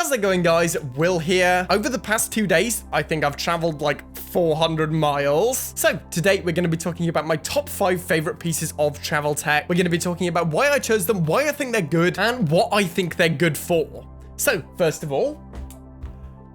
How's it going, guys? Will here. Over the past 2 days, I think I've traveled like 400 miles. So today we're going to be talking about my top 5 favorite pieces of travel tech. We're going to be talking about why I chose them, why I think they're good, and what I think they're good for. So first of all,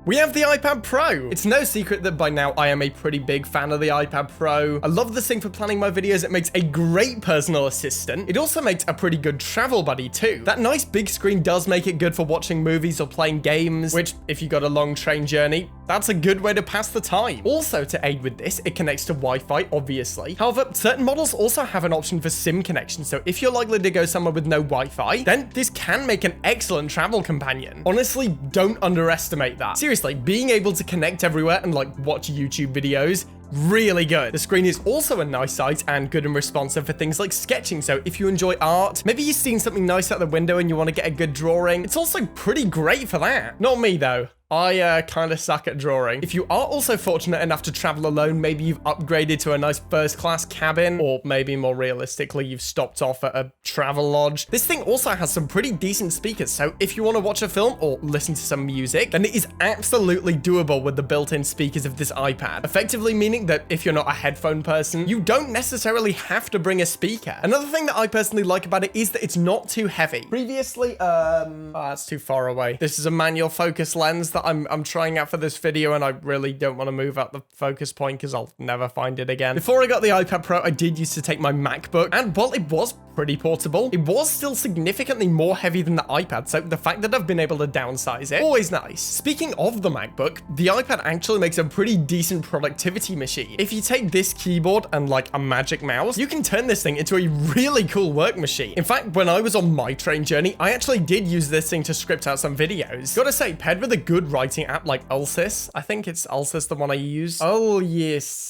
we have the iPad Pro. It's no secret that by now I am a pretty big fan of the iPad Pro. I love this thing for planning my videos. It makes a great personal assistant. It also makes a pretty good travel buddy too. That nice big screen does make it good for watching movies or playing games, which if you got a long train journey, that's a good way to pass the time. Also, to aid with this, it connects to Wi-Fi, obviously. However, certain models also have an option for SIM connection, so if you're likely to go somewhere with no Wi-Fi, then this can make an excellent travel companion. Honestly, don't underestimate that. Seriously, being able to connect everywhere and like watch YouTube videos, really good. The screen is also a nice size and good and responsive for things like sketching. So if you enjoy art, maybe you've seen something nice out the window and you want to get a good drawing, it's also pretty great for that. Not me though. I kind of suck at drawing. If you are also fortunate enough to travel alone, maybe you've upgraded to a nice first class cabin, or maybe more realistically, you've stopped off at a travel lodge. This thing also has some pretty decent speakers, so if you want to watch a film or listen to some music, then it is absolutely doable with the built-in speakers of this iPad. Effectively meaning that if you're not a headphone person, you don't necessarily have to bring a speaker. Another thing that I personally like about it is that it's not too heavy. Previously, that's too far away. This is a manual focus lens that I'm trying out for this video, and I really don't want to move out the focus point because I'll never find it again. Before I got the iPad Pro, I did used to take my MacBook, and while it was pretty portable, it was still significantly more heavy than the iPad, so the fact that I've been able to downsize it, always nice. Speaking of the MacBook, the iPad actually makes a pretty decent productivity machine. If you take this keyboard and like a magic mouse, you can turn this thing into a really cool work machine. In fact, when I was on my train journey, I actually did use this thing to script out some videos. Gotta say, paired with a good writing app like Ulysses, I think it's Ulysses the one I use. Oh yes,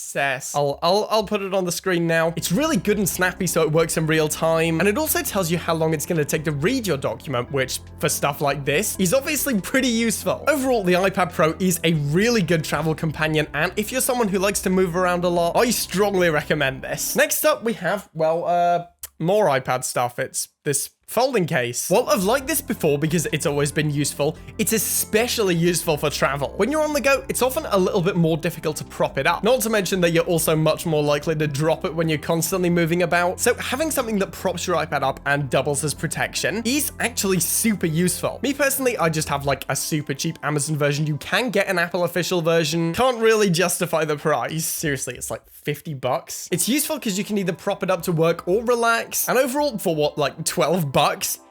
I'll put it on the screen now. It's really good and snappy, so it works in real time. And it also tells you how long it's going to take to read your document, which for stuff like this is obviously pretty useful. Overall, the iPad Pro is a really good travel companion, and if you're someone who likes to move around a lot, I strongly recommend this. Next up, we have, well, more iPad stuff. It's this folding case. Well, I've liked this before because it's always been useful. It's especially useful for travel. When you're on the go, it's often a little bit more difficult to prop it up. Not to mention that you're also much more likely to drop it when you're constantly moving about. So having something that props your iPad up and doubles as protection is actually super useful. Me personally, I just have like a super cheap Amazon version. You can get an Apple official version. Can't really justify the price. Seriously, it's like 50 bucks. It's useful because you can either prop it up to work or relax. And overall, for what, like 12 bucks,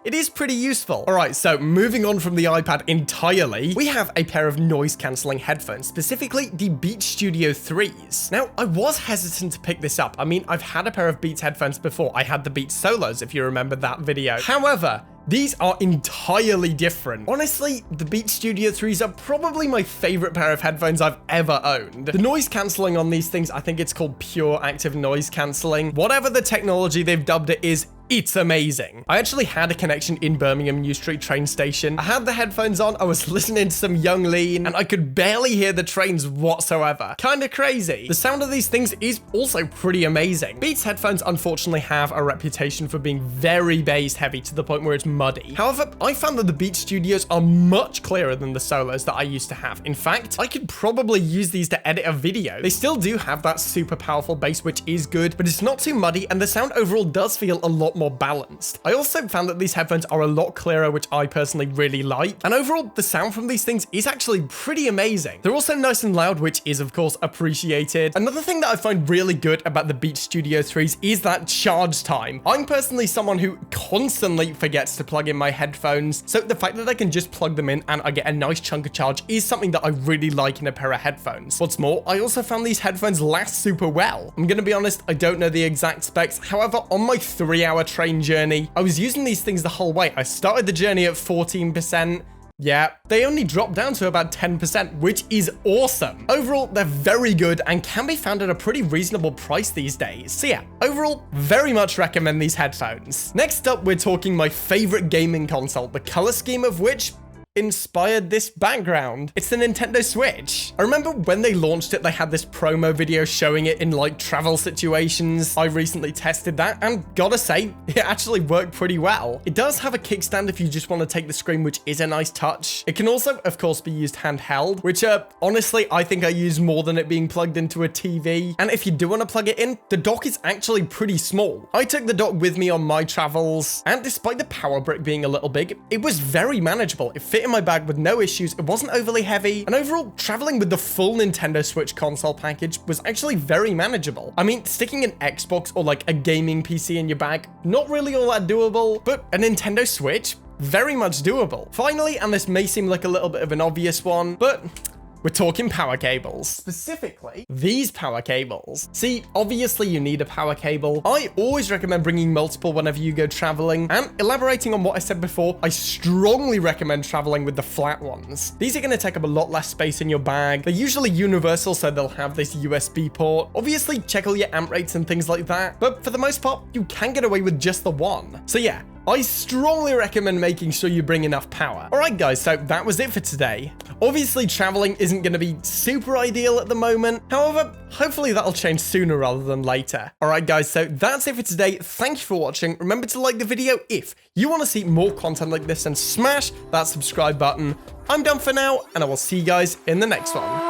it is pretty useful. All right, so moving on from the iPad entirely, we have a pair of noise cancelling headphones, specifically the Beats Studio 3s. Now, I was hesitant to pick this up. I mean, I've had a pair of Beats headphones before. I had the Beats Solos, if you remember that video. However, these are entirely different. Honestly, the Beats Studio 3s are probably my favorite pair of headphones I've ever owned. The noise cancelling on these things, I think it's called pure active noise cancelling. Whatever the technology they've dubbed it is, it's amazing. I actually had a connection in Birmingham New Street train station. I had the headphones on, I was listening to some Young Lean, and I could barely hear the trains whatsoever. Kinda crazy. The sound of these things is also pretty amazing. Beats headphones unfortunately have a reputation for being very bass heavy to the point where it's muddy. However, I found that the Beats Studios are much clearer than the Solos that I used to have. In fact, I could probably use these to edit a video. They still do have that super powerful bass, which is good, but it's not too muddy, and the sound overall does feel a lot more balanced. I also found that these headphones are a lot clearer, which I personally really like. And overall, the sound from these things is actually pretty amazing. They're also nice and loud, which is of course appreciated. Another thing that I find really good about the Beats Studio 3s is that charge time. I'm personally someone who constantly forgets to plug in my headphones, so the fact that I can just plug them in and I get a nice chunk of charge is something that I really like in a pair of headphones. What's more, I also found these headphones last super well. I'm gonna be honest, I don't know the exact specs. However, on my 3-hour train journey, I was using these things the whole way. I started the journey at 14%. Yeah, they only drop down to about 10%, which is awesome. Overall, they're very good and can be found at a pretty reasonable price these days. So yeah, overall, very much recommend these headphones. Next up, we're talking my favorite gaming console, the color scheme of which inspired this background. It's the Nintendo Switch. I remember when they launched it, they had this promo video showing it in like travel situations. I recently tested that and gotta say, it actually worked pretty well. It does have a kickstand if you just want to take the screen, which is a nice touch. It can also, of course, be used handheld, which honestly, I think I use more than it being plugged into a TV. And if you do want to plug it in, the dock is actually pretty small. I took the dock with me on my travels, and despite the power brick being a little big, it was very manageable. It fit in my bag with no issues. It wasn't overly heavy, and overall, traveling with the full Nintendo Switch console package was actually very manageable. I mean, sticking an Xbox or like a gaming PC in your bag, not really all that doable, but a Nintendo Switch, very much doable. Finally, and this may seem like a little bit of an obvious one, but we're talking power cables. Specifically, these power cables. See, obviously you need a power cable. I always recommend bringing multiple whenever you go traveling. And elaborating on what I said before, I strongly recommend traveling with the flat ones. These are going to take up a lot less space in your bag. They're usually universal, so they'll have this USB port. Obviously, check all your amp rates and things like that. But for the most part, you can get away with just the one. So yeah, I strongly recommend making sure you bring enough power. All right, guys, so that was it for today. Obviously, traveling isn't going to be super ideal at the moment. However, hopefully that'll change sooner rather than later. All right, guys, so that's it for today. Thank you for watching. Remember to like the video if you want to see more content like this, and smash that subscribe button. I'm done for now, and I will see you guys in the next one.